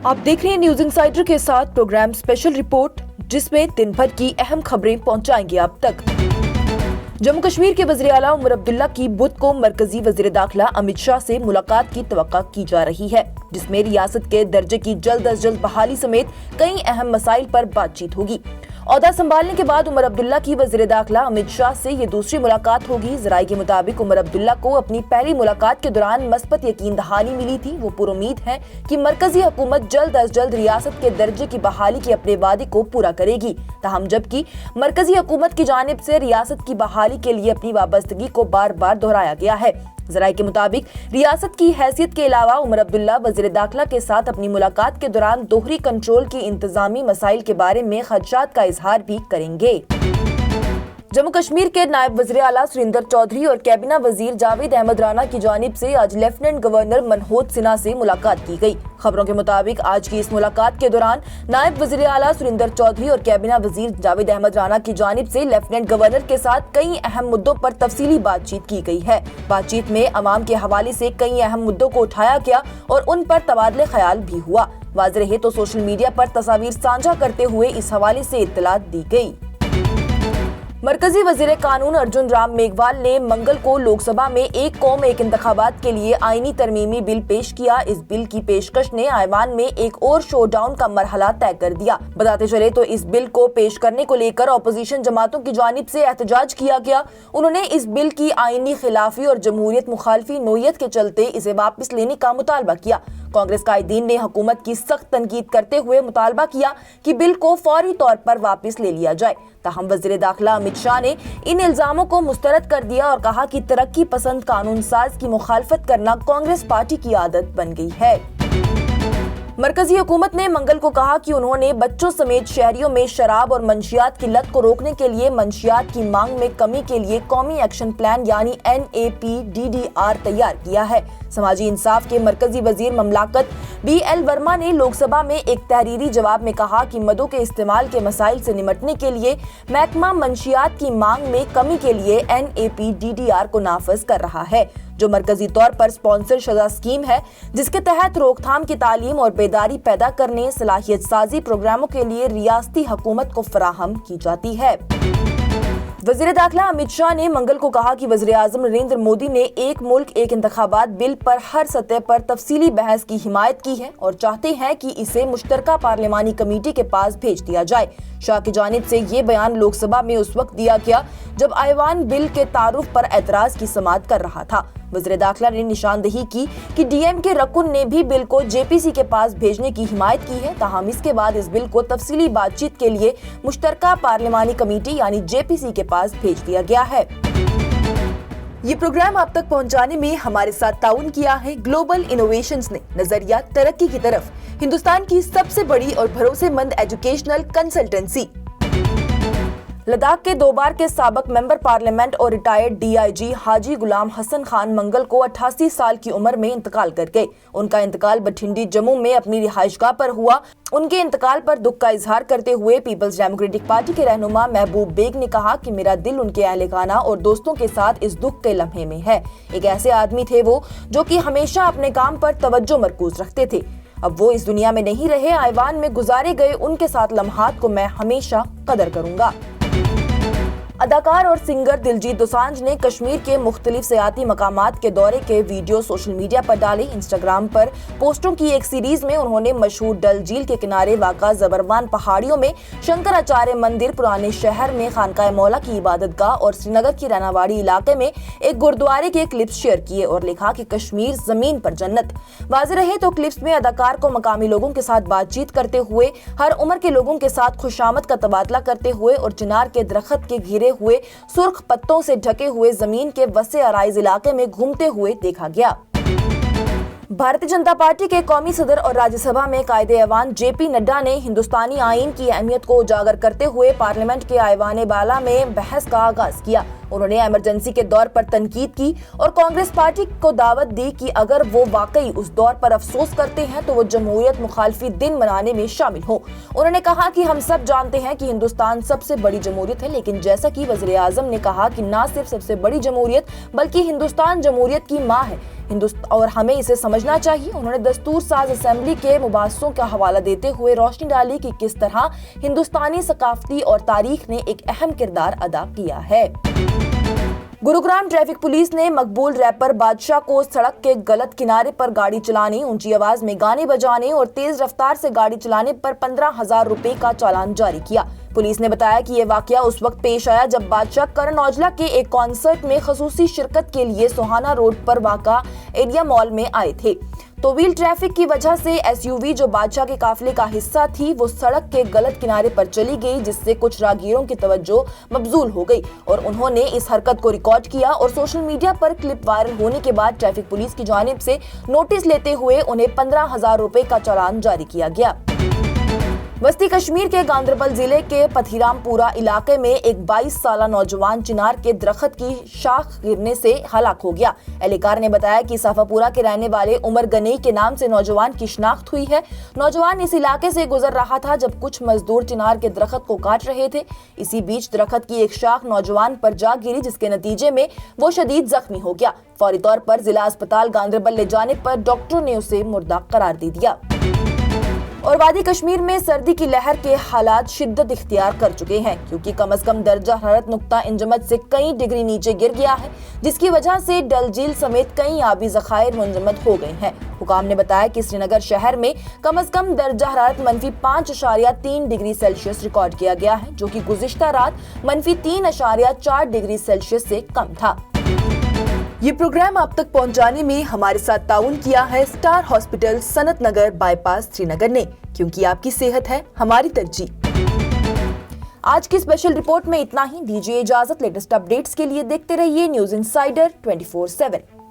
آپ دیکھ رہے ہیں نیوز انسائڈر کے ساتھ پروگرام اسپیشل رپورٹ، جس میں دن بھر کی اہم خبریں پہنچائیں گے آپ تک۔ جموں کشمیر کے وزیر اعلیٰ عمر عبداللہ کی بدھ کو مرکزی وزیر داخلہ امت شاہ سے ملاقات کی توقع کی جا رہی ہے، جس میں ریاست کے درجے کی جلد از جلد بحالی سمیت کئی اہم مسائل پر بات چیت ہوگی۔ عہدہ سنبھالنے کے بعد عمر عبداللہ کی وزیر داخلہ امت شاہ سے یہ دوسری ملاقات ہوگی۔ ذرائع کے مطابق عمر عبداللہ کو اپنی پہلی ملاقات کے دوران مثبت یقین دہانی ملی تھی۔ وہ پر امید ہیں کہ مرکزی حکومت جلد از جلد ریاست کے درجے کی بحالی کے اپنے وعدے کو پورا کرے گی، تاہم جبکہ مرکزی حکومت کی جانب سے ریاست کی بحالی کے لیے اپنی وابستگی کو بار بار دہرایا گیا ہے۔ ذرائع کے مطابق ریاست کی حیثیت کے علاوہ عمر عبداللہ وزیر داخلہ کے ساتھ اپنی ملاقات کے دوران دوہری کنٹرول کی انتظامی مسائل کے بارے میں خدشات کا اظہار بھی کریں گے۔ جموں کشمیر کے نائب وزیر اعلیٰ سریندر چودھری اور کابینہ وزیر جاوید احمد رانا کی جانب سے آج لیفٹیننٹ گورنر منہوت سنہا سے ملاقات کی گئی۔ خبروں کے مطابق آج کی اس ملاقات کے دوران نائب وزیر اعلیٰ سریندر چودھری اور کابینہ وزیر جاوید احمد رانا کی جانب سے لیفٹیننٹ گورنر کے ساتھ کئی اہم مدعوں پر تفصیلی بات چیت کی گئی ہے۔ بات چیت میں عوام کے حوالے سے کئی اہم مدعوں کو اٹھایا گیا اور ان پر تبادلہ خیال بھی ہوا۔ واضح رہے تو سوشل میڈیا پر تصاویر سانجھا کرتے ہوئے اس حوالے سے اطلاعات دی گئی۔ مرکزی وزیر قانون ارجن رام میگھوال نے منگل کو لوک سبھا میں ایک قوم ایک انتخابات کے لیے آئینی ترمیمی بل پیش کیا۔ اس بل کی پیشکش نے ایوان میں ایک اور شو ڈاؤن کا مرحلہ طے کر دیا۔ بتاتے چلے تو اس بل کو پیش کرنے کو لے کر اپوزیشن جماعتوں کی جانب سے احتجاج کیا گیا۔ انہوں نے اس بل کی آئینی خلافی اور جمہوریت مخالفی نوعیت کے چلتے اسے واپس لینے کا مطالبہ کیا۔ کانگریس قائدین نے حکومت کی سخت تنقید کرتے ہوئے مطالبہ کیا کہ بل کو فوری طور پر واپس لے لیا جائے، تاہم وزیر داخلہ امت شاہ نے ان الزاموں کو مسترد کر دیا اور کہا کہ ترقی پسند قانون ساز کی مخالفت کرنا کانگریس پارٹی کی عادت بن گئی ہے۔ مرکزی حکومت نے منگل کو کہا کہ انہوں نے بچوں سمیت شہریوں میں شراب اور منشیات کی لت کو روکنے کے لیے منشیات کی مانگ میں کمی کے لیے قومی ایکشن پلان یعنی NAPDDR تیار کیا ہے۔ سماجی انصاف کے مرکزی وزیر مملکت BL ورما نے لوک سبھا میں ایک تحریری جواب میں کہا کہ مدعو کے استعمال کے مسائل سے نمٹنے کے لیے محکمہ منشیات کی مانگ میں کمی کے لیے NAPDDR کو نافذ کر رہا ہے، جو مرکزی طور پر اسپانسر شدہ اسکیم ہے، جس کے تحت روک تھام کی تعلیم اور بیداری پیدا کرنے، صلاحیت سازی پروگراموں کے لیے ریاستی حکومت کو فراہم کی جاتی ہے۔ وزیر داخلہ امت شاہ نے منگل کو کہا کہ وزیر اعظم نریندر مودی نے ایک ملک ایک انتخابات بل پر ہر سطح پر تفصیلی بحث کی حمایت کی ہے اور چاہتے ہیں کہ اسے مشترکہ پارلیمانی کمیٹی کے پاس بھیج دیا جائے۔ شاہ کی جانب سے یہ بیان لوک سبھا میں اس وقت دیا گیا جب ایوان بل کے تعارف پر اعتراض کی سماعت کر رہا تھا۔ وزیر داخلہ نے نشاندہی کی کہ DM کے رکن نے بھی بل کو JPC کے پاس بھیجنے کی حمایت کی ہے، تاہم اس کے بعد اس بل کو تفصیلی بات چیت کے لیے مشترکہ پارلیمانی کمیٹی یعنی JPC کے پاس بھیج دیا گیا ہے۔ یہ پروگرام آپ تک پہنچانے میں ہمارے ساتھ تعاون کیا ہے گلوبل انوویشنز نے۔ نظریہ ترقی کی طرف، ہندوستان کی سب سے بڑی اور بھروسے مند ایجوکیشنل کنسلٹنسی۔ لداخ کے 2 بار کے سابق ممبر پارلیمنٹ اور ریٹائرڈ DIG حاجی غلام حسن خان منگل کو 88 سال کی عمر میں انتقال کر گئے۔ ان کا انتقال بٹھنڈی جموں میں اپنی رہائش گاہ پر ہوا۔ ان کے انتقال پر دکھ کا اظہار کرتے ہوئے پیپلز ڈیموکریٹک پارٹی کے رہنما محبوب بیگ نے کہا کہ میرا دل ان کے اہل خانہ اور دوستوں کے ساتھ اس دکھ کے لمحے میں ہے۔ ایک ایسے آدمی تھے وہ جو کہ ہمیشہ اپنے کام پر توجہ مرکوز رکھتے تھے۔ اب وہ اس دنیا میں نہیں رہے، ایوان میں گزارے گئے ان کے ساتھ لمحات کو میں ہمیشہ قدر کروں گا۔ اداکار اور سنگر دلجیت دوسانجھ نے کشمیر کے مختلف سیاحتی مقامات کے دورے کے ویڈیو سوشل میڈیا پر ڈالے۔ انسٹاگرام پر پوسٹوں کی ایک سیریز میں انہوں نے مشہور ڈل جھیل کے کنارے واقع زبروان پہاڑیوں میں شنکراچاریہ مندر، پرانے شہر میں خانقاہ مولا کی عبادت گاہ اور سری نگر کی راناواڑی علاقے میں ایک گردوارے کے کلپس شیئر کیے اور لکھا کہ کشمیر زمین پر جنت۔ واضح رہے تو کلپس میں اداکار کو مقامی لوگوں کے ساتھ بات چیت کرتے ہوئے، ہر عمر کے لوگوں کے ساتھ خوشامد کا تبادلہ کرتے ہوئے اور چنار کے درخت کے گھرے ہوئے سرخ پتوں سے ڈھکے ہوئے زمین کے وسیع آرائز علاقے میں گھومتے ہوئے دیکھا گیا۔ بھارتیہ جنتا پارٹی کے قومی صدر اور راجیہ سبھا میں قائد ایوان JP نڈا نے ہندوستانی آئین کی اہمیت کو اجاگر کرتے ہوئے پارلیمنٹ کے ایوان بالا میں بحث کا آغاز کیا۔ انہوں نے ایمرجنسی کے دور پر تنقید کی اور کانگریس پارٹی کو دعوت دی کہ اگر وہ واقعی اس دور پر افسوس کرتے ہیں تو وہ جمہوریت مخالفی دن منانے میں شامل ہوں۔ انہوں نے کہا کہ ہم سب جانتے ہیں کہ ہندوستان سب سے بڑی جمہوریت ہے، لیکن جیسا کہ وزیر اعظم نے کہا کہ نہ صرف سب سے بڑی جمہوریت بلکہ ہندوستان جمہوریت کی ماں ہے اور ہمیں اسے سمجھنا چاہیے۔ انہوں نے دستور ساز اسمبلی کے مباحثوں کا حوالہ دیتے ہوئے روشنی ڈالی کہ کس طرح ہندوستانی ثقافتی اور تاریخ نے ایک اہم کردار ادا کیا ہے۔ گروگرام ٹریفک پولیس نے مقبول ریپر بادشاہ کو سڑک کے غلط کنارے پر گاڑی چلانے، اونچی آواز میں گانے بجانے اور تیز رفتار سے گاڑی چلانے پر 15,000 روپے کا چالان جاری کیا۔ پولیس نے بتایا کہ یہ واقعہ اس وقت پیش آیا جب بادشاہ کرن اوجلا کے ایک کانسرٹ میں خصوصی شرکت کے لیے سوہانا روڈ پر واقع ایریا مال میں آئے تھے۔ طویل ٹریفک کی وجہ سے ایس یو وی جو بادشاہ کے قافلے کا حصہ تھی وہ سڑک کے غلط کنارے پر چلی گئی، جس سے کچھ راہگیروں کی توجہ مبذول ہو گئی اور انہوں نے اس حرکت کو ریکارڈ کیا اور سوشل میڈیا پر کلپ وائرل ہونے کے بعد ٹریفک پولیس کی جانب سے نوٹس لیتے ہوئے انہیں 15,000 روپے کا چالان جاری کیا گیا۔ وسطی کشمیر کے گاندربل ضلع کے پتھیرام پورہ علاقے میں ایک 22 سالہ نوجوان چنار کے درخت کی شاخ گرنے سے ہلاک ہو گیا۔ اہلکار نے بتایا کہ صافا پورہ کے رہنے والے عمر گنئی کے نام سے نوجوان کی شناخت ہوئی ہے۔ نوجوان اس علاقے سے گزر رہا تھا جب کچھ مزدور چنار کے درخت کو کاٹ رہے تھے۔ اسی بیچ درخت کی ایک شاخ نوجوان پر جا گری، جس کے نتیجے میں وہ شدید زخمی ہو گیا۔ فوری طور پر ضلع اسپتال گاندربل لے جانے پر ڈاکٹروں نے اسے مردہ قرار دے دیا۔ اور وادی کشمیر میں سردی کی لہر کے حالات شدت اختیار کر چکے ہیں، کیونکہ کم از کم درجہ حرارت نقطہ انجمد سے کئی ڈگری نیچے گر گیا ہے، جس کی وجہ سے ڈل جھیل سمیت کئی آبی ذخائر منجمد ہو گئے ہیں۔ حکام نے بتایا کہ سری نگر شہر میں کم از کم درجہ حرارت -5.3 ڈگری سیلسیس ریکارڈ کیا گیا ہے، جو کہ گزشتہ رات -3.4 ڈگری سیلسیس سے کم تھا۔ یہ پروگرام آپ تک پہنچانے میں ہمارے ساتھ تعاون کیا ہے اسٹار ہاسپٹل سنت نگر بائی پاس سری نگر نے، کیونکہ آپ کی صحت ہے ہماری ترجیح۔ آج کی اسپیشل رپورٹ میں اتنا ہی، دیجیے اجازت۔ لیٹسٹ اپڈیٹس کے لیے دیکھتے رہیے نیوز انسائیڈر 24/7۔